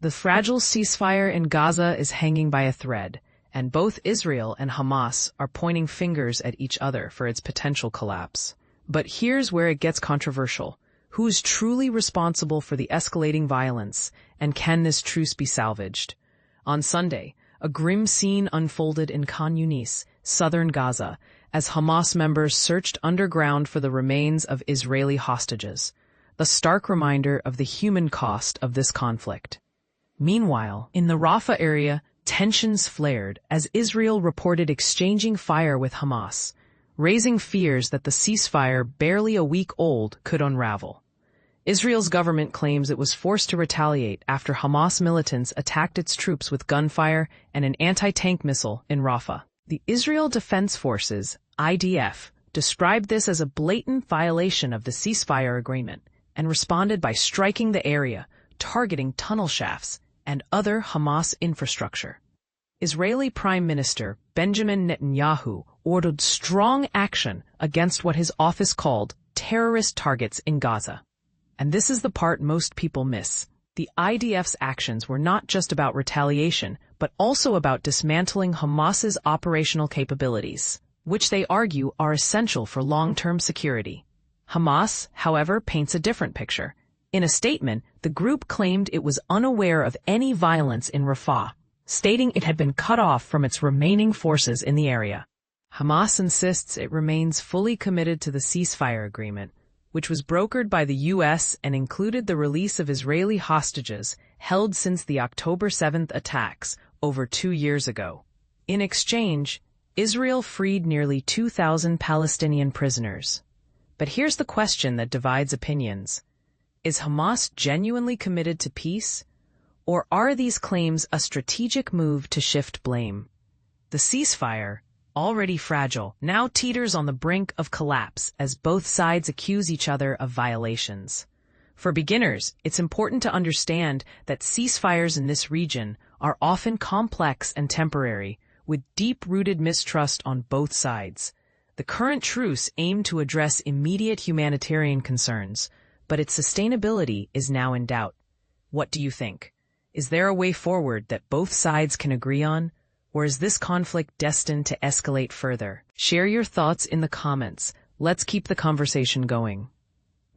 The fragile ceasefire in Gaza is hanging by a thread, and both Israel and Hamas are pointing fingers at each other for its potential collapse. But here's where it gets controversial. Who's truly responsible for the escalating violence, and can this truce be salvaged? On Sunday, a grim scene unfolded in Khan Younis, southern Gaza, as Hamas members searched underground for the remains of Israeli hostages, a stark reminder of the human cost of this conflict. Meanwhile, in the Rafah area, tensions flared as Israel reported exchanging fire with Hamas, raising fears that the ceasefire, barely a week old, could unravel. Israel's government claims it was forced to retaliate after Hamas militants attacked its troops with gunfire and an anti-tank missile in Rafah. The Israel Defense Forces, IDF, described this as a blatant violation of the ceasefire agreement and responded by striking the area, targeting tunnel shafts and other Hamas infrastructure. Israeli Prime Minister Benjamin Netanyahu ordered strong action against what his office called terrorist targets in Gaza. And this is the part most people miss. The IDF's actions were not just about retaliation, but also about dismantling Hamas's operational capabilities, which they argue are essential for long-term security. Hamas, however, paints a different picture. In a statement, the group claimed it was unaware of any violence in Rafah, stating it had been cut off from its remaining forces in the area. Hamas insists it remains fully committed to the ceasefire agreement, which was brokered by the U.S. and included the release of Israeli hostages held since the October 7th attacks over 2 years ago. In exchange, Israel freed nearly 2,000 Palestinian prisoners. But here's the question that divides opinions. Is Hamas genuinely committed to peace, or are these claims a strategic move to shift blame? The ceasefire, already fragile, now teeters on the brink of collapse as both sides accuse each other of violations. For beginners, it's important to understand that ceasefires in this region are often complex and temporary, with deep-rooted mistrust on both sides. The current truce aimed to address immediate humanitarian concerns, but its sustainability is now in doubt. What do you think? Is there a way forward that both sides can agree on? Or is this conflict destined to escalate further? Share your thoughts in the comments. Let's keep the conversation going.